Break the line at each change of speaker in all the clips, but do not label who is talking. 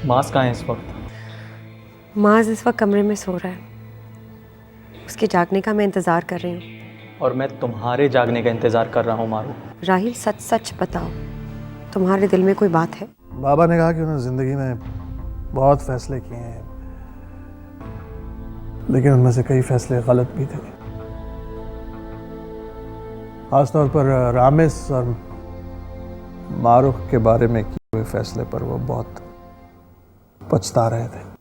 मास कहाँ है इस वक्त?
माज इस वक्त कमरे में सो रहा है। उसके जागने का मैं इंतज़ार कर रही हूँ।
और मैं तुम्हारे जागने का इंतजार कर रहा हूँ मारू।
राहिल सच सच बताओ, तुम्हारे दिल में कोई बात है?
बाबा ने कहा कि उन्होंने ज़िंदगी में बहुत फैसले किए हैं, लेकिन उनमें से कई फैसले गलत भी थे। खासतौर पर रामेश और मारूख के बारे में किए हुए फैसले पर वो बहुत पछता रहे थे।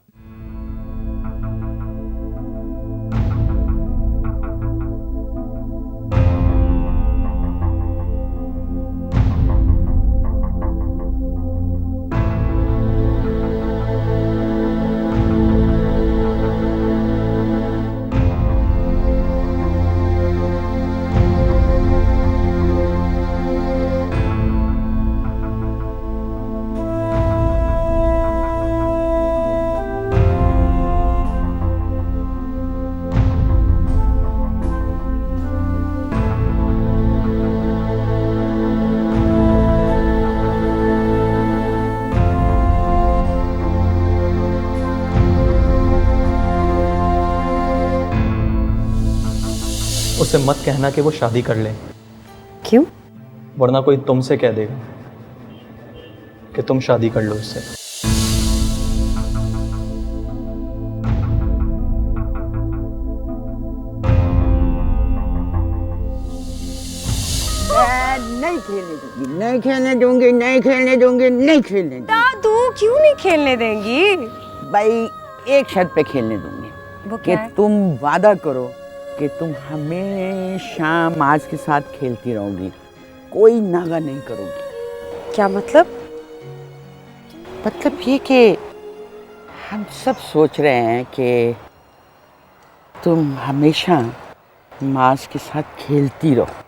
उसे मत कहना कि वो शादी कर ले,
क्यों?
वरना कोई तुमसे कह देगा कि तुम शादी कर लो उससे।
नहीं खेलने दूंगी, नहीं खेलने दूंगी, नहीं खेलने दूंगी, नहीं खेलने दूंगी।
दादू क्यों नहीं खेलने देंगी?
भाई एक शर्त पे खेलने दूंगी
वो
कि
क्या है?
तुम वादा करो कि तुम हमेशा माज के साथ खेलती रहोगी, कोई नागा नहीं करोगी।
क्या मतलब?
मतलब ये कि हम सब सोच रहे हैं कि तुम हमेशा माज के साथ खेलती रहो।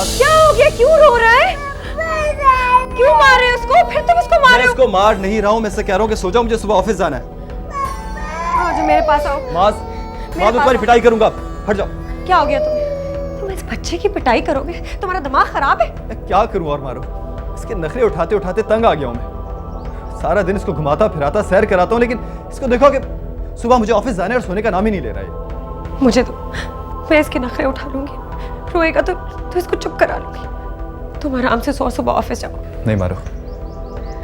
क्या हो गया? क्यों रो रहा है? क्यों मार रहे हो उसको? फिर तुम उसको मार
मैं
रहे हो?
इसको मार नहीं रहा हूँ, मैं इससे कह रहा हूँ कि सो जाओ, मुझे सुबह ऑफिस जाना है।
आओ जो मेरे पास आओ।
माज,
मेरे
माज तुम्हारी
पास
पिटाई करूंगा, हट जाओ।
क्या हो गया तुम्हें? तुम इस बच्चे की पिटाई करोगे? तुम्हारा दिमाग खराब है?
मैं क्या करूँ और मारो, इसके नखरे उठाते उठाते तंग आ गया हूँ मैं। सारा दिन इसको घुमाता फिराता सैर कराता हूँ, लेकिन इसको देखो कि सुबह मुझे ऑफिस जाना है और सोने का नाम ही नहीं ले रहा है।
मुझे तो, मैं इसके नखरे उठा लूंगी। रोएगा तो इसको चुप करा लूंगी। तुम आराम से सो, सुबह ऑफिस जाओ।
नहीं मारो,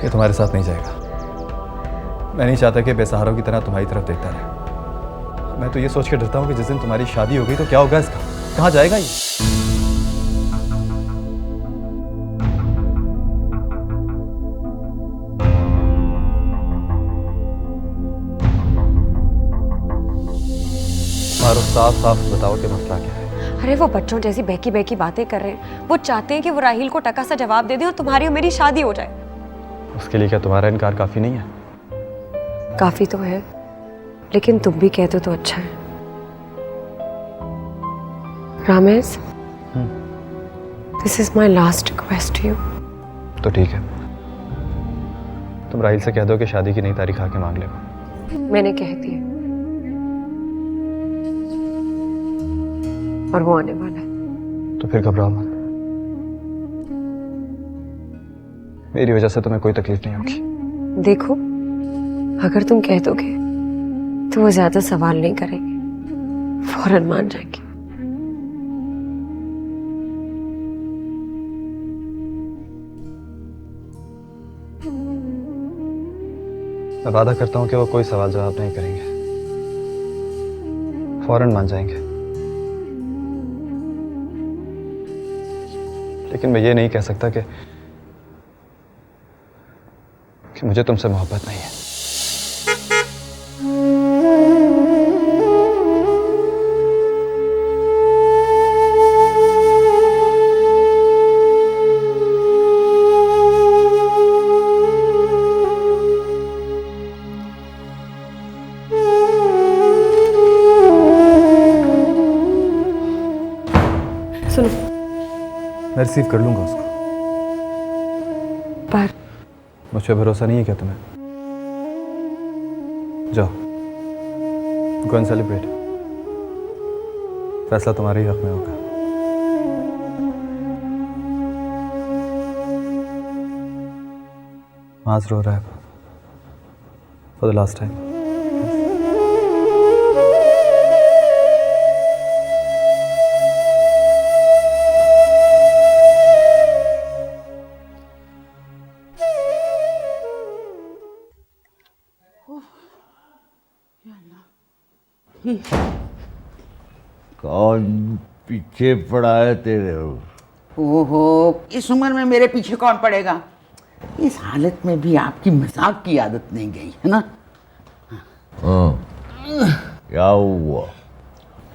ये तुम्हारे साथ नहीं जाएगा। मैं नहीं चाहता कि बेसहारों की तरह तुम्हारी तरफ देखता रहे। मैं तो ये सोच के डरता हूँ कि जिस दिन तुम्हारी शादी हो गई तो क्या होगा इसका, कहाँ जाएगा ये? मारो, साफ साफ बताओ कि मसला क्या है।
अरे वो बच्चों जैसी बहकी बहकी बातें कर रहे हैं। वो चाहते हैं कि वो राहिल को टका सा जवाब दे दे और तुम्हारी और मेरी शादी हो जाए।
उसके लिए क्या तुम्हारा इनकार काफी नहीं है?
काफी तो है, लेकिन तुम भी कहते हो तो अच्छा है। Ramesh, this is my last request to you.
तो ठीक है, तुम राहिल से कह दो कि शादी की नई तारीख आके मांग ले।
मैंने कह दिया और वो आने वाला है।
तो फिर घबराओ मत, मेरी वजह से तुम्हें कोई तकलीफ नहीं होगी।
देखो, अगर तुम कह दोगे तो वो ज्यादा सवाल नहीं करेंगे, फौरन मान जाएंगे।
मैं वादा करता हूँ कि वो कोई सवाल जवाब नहीं करेंगे, फौरन मान जाएंगे। लेकिन मैं ये नहीं कह सकता कि मुझे तुमसे मोहब्बत नहीं है।
सुनो,
मैं रिसीव कर लूंगा उसको।
पर
मुझ पर भरोसा नहीं है क्या तुम्हें? जाओ, गो एंड सेलिब्रेट। फैसला तुम्हारे ही हक में होगा। माज रो रहा है फॉर द लास्ट टाइम।
कौन पीछे पड़ा है तेरे?
ओहो, इस उम्र में मेरे पीछे कौन पड़ेगा? इस हालत में भी आपकी मजाक की आदत नहीं गई है ना?
हाँ, क्या हुआ?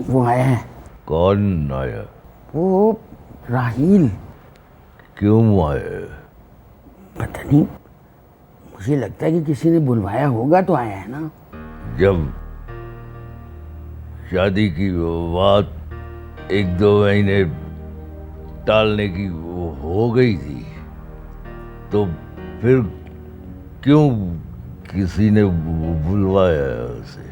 वो आया है।
कौन आया?
वो राहील।
क्यों आया?
पता नहीं, मुझे लगता है कि किसी ने बुलवाया होगा तो आया है ना।
जब शादी की बात 1-2 महीने टालने की हो गई थी तो फिर क्यों किसी ने बुलवाया उसे?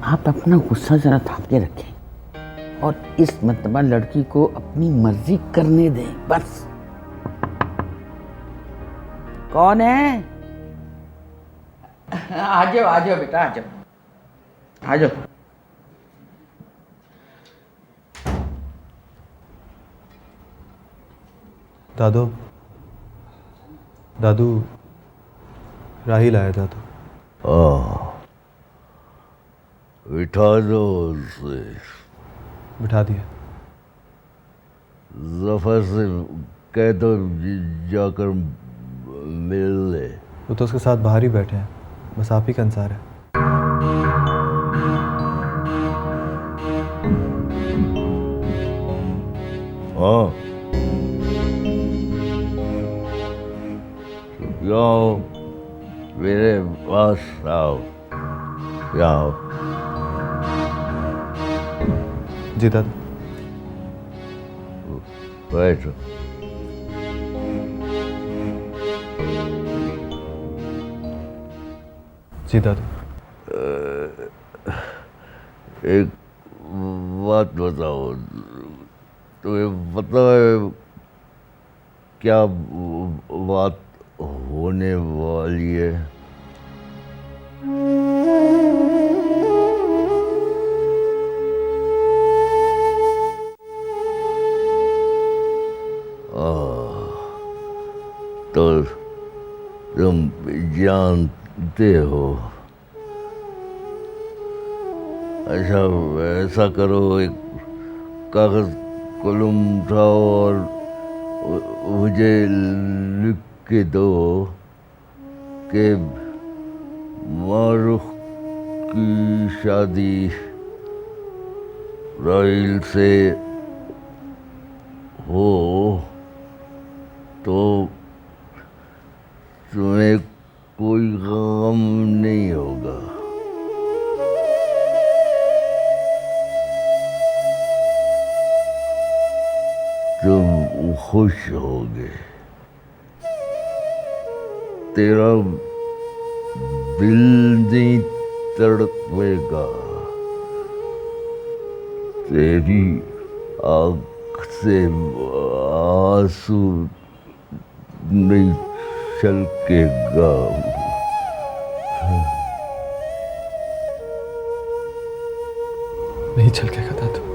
आप अपना गुस्सा जरा थाम के रखें और इस मतबा लड़की को अपनी मर्जी करने दें, बस। कौन है? आ जाओ बेटा, आ जाओ।
दादू, राहिल आया दादू।
बिठा दो उसे।
बिठा दिया।
जफर से कह दो जाकर मिल ले।
वो तो उसके साथ बाहर ही बैठे हैं, बस आप ही का इंतजार है।
हाँ, आओ मेरे पास आओ। आओ।
जी दादू।
बैठो।
जी दादू।
एक बात बताओ, तुम्हें पता है क्या बात होने वाली है? तो तुम जानते हो। अच्छा, ऐसा करो, एक कागज कलम उठाओ और मुझे लिख के दो कि मारूख की शादी राहिल से हो तो तुम्हें कोई गम नहीं होगा। तुम खुश होगे। तेरा दिल नहीं तड़पेगा, तेरी आँख से आंसू नहीं छलकेगा।
नहीं छलकेगा दादू।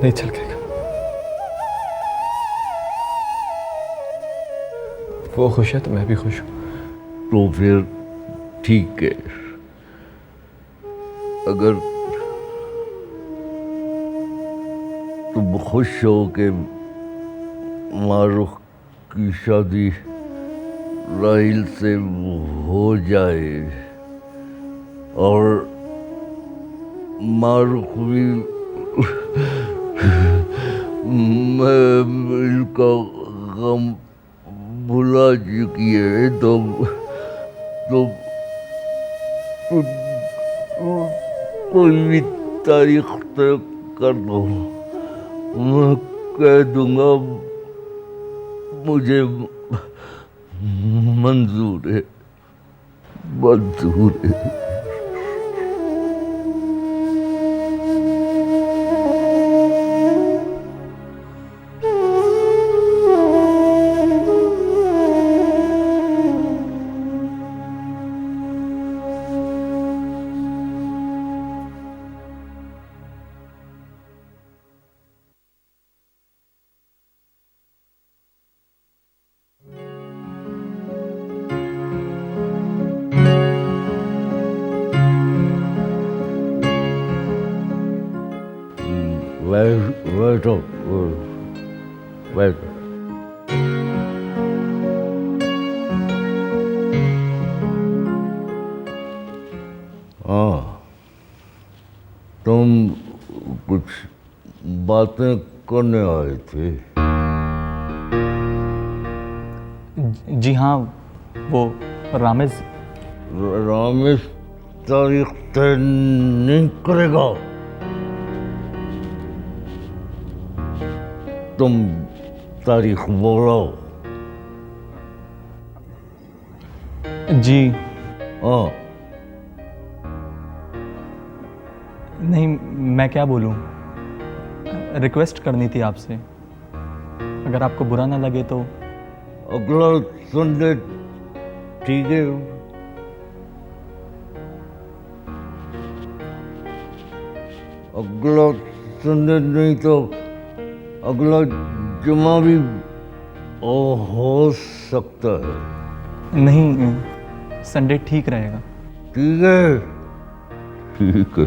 नहीं छलकेगा। वो खुश है तो मैं भी खुश हूं।
तो फिर ठीक है। अगर तुम खुश हो कि मारूख की शादी राहिल से हो जाए और मारूख भी मैं का गम भुला चुकी है तो कोई भी तारीख तय कर दो, मैं कह दूंगा मुझे मंजूर है, मंजूर है। बैठो बैठो। हाँ, तुम कुछ बातें करने आए थे।
जी हाँ, वो रामेश
रामेश तारीख तय नहीं करेगा। तुम तारीख बोलो।
जी
हाँ,
नहीं, मैं क्या बोलूँ, रिक्वेस्ट करनी थी आपसे, अगर आपको बुरा ना लगे तो।
अगला संडे ठीक है। अगला संडे नहीं तो अगला जुमा भी हो सकता है।
नहीं, संडे ठीक रहेगा।
ठीक है, ठीक है।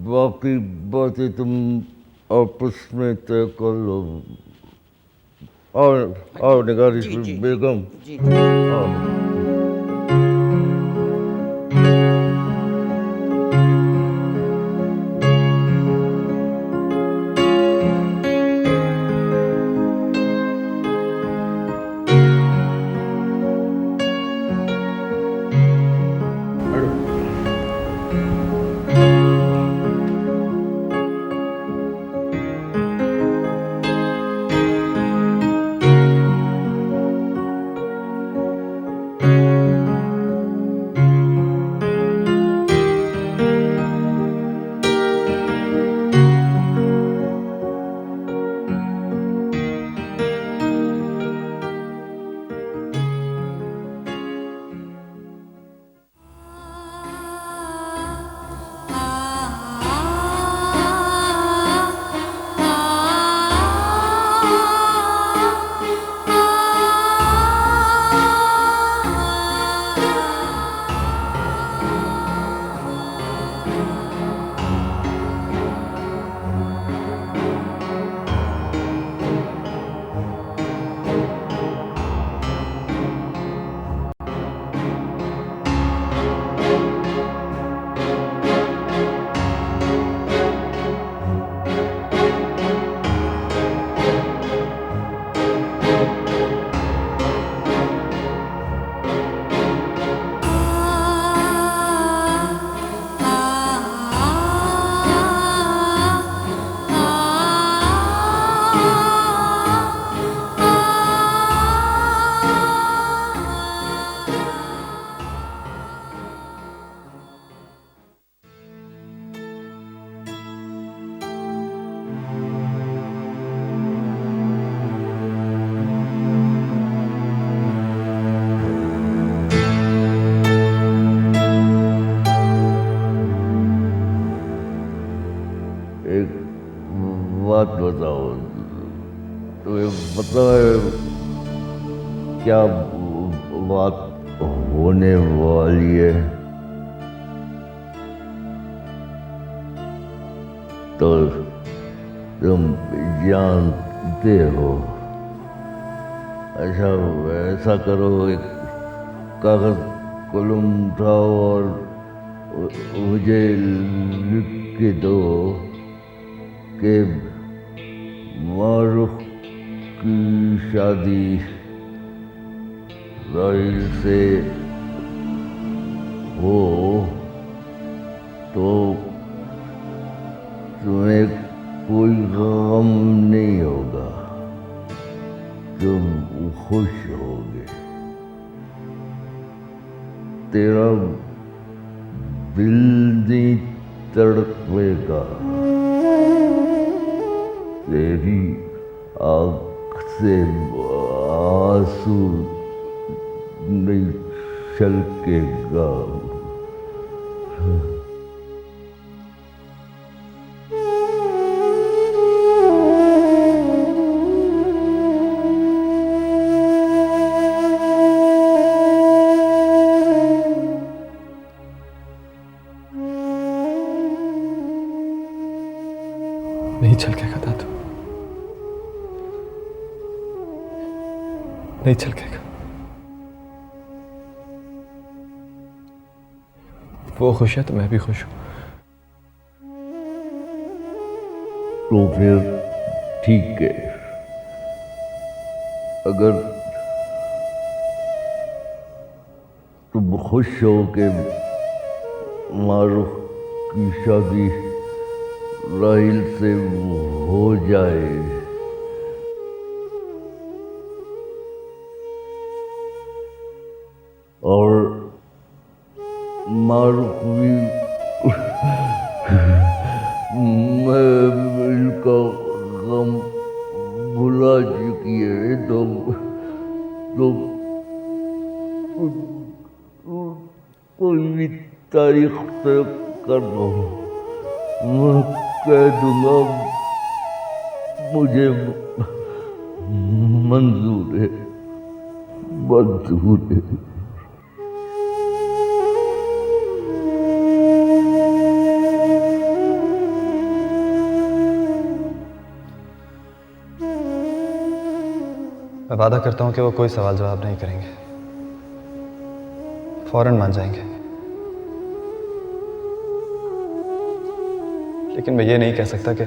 बाकी बातें तुम आपस में तय कर लो। और निगारिश बेगम, आओ। बात बताओ, तुम्हें पता है क्या बात होने वाली है? तो तुम जानते हो। अच्छा ऐसा करो, एक कागज कलम उठाओ और मुझे लिख के दो कि मारूफ की शादी राहिल से हो तो तुम्हें कोई गम नहीं होगा, तुम खुश होगे। तेरा दिल नहीं तड़पेगा, तेरी आँख से आंसू नहीं छलकेगा।
नहीं छलकेगा दादू, नहीं छलकेगा। वो खुश है तो मैं भी खुश हूं।
तो फिर ठीक है, अगर तुम खुश हो के मारूफ की शादी राहिल से हो जाए, और मारूफ भी मैं का गम भुला चुकी है, तो कोई भी तारीख तय कर दो, मैं कह दूंगा मुझे मंजूर है, मंजूर है।
मैं वादा करता हूं कि वो कोई सवाल जवाब नहीं करेंगे, फौरन मान जाएंगे। लेकिन मैं ये नहीं कह सकता कि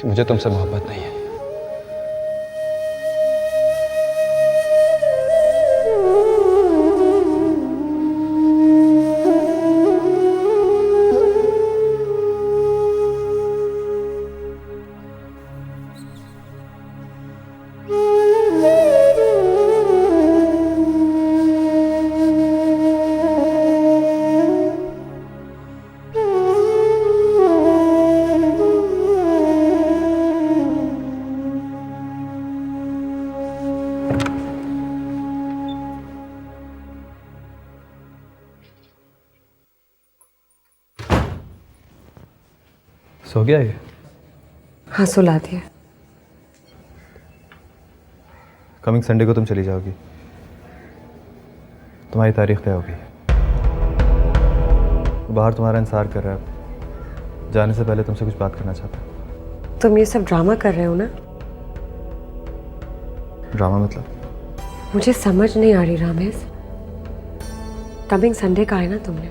मुझे तुमसे मोहब्बत नहीं है। सो गया ये?
हाँ, सुला दिया।
कमिंग संडे को तुम चली जाओगी, तुम्हारी तारीख तय होगी। बाहर तुम्हारा इंतजार कर रहा है, जाने से पहले तुमसे कुछ बात करना चाहता है।
तुम ये सब ड्रामा कर रहे हो ना?
ड्रामा मतलब?
मुझे समझ नहीं आ रही रामेश। कमिंग संडे का है ना तुमने?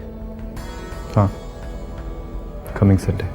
हाँ, कमिंग संडे।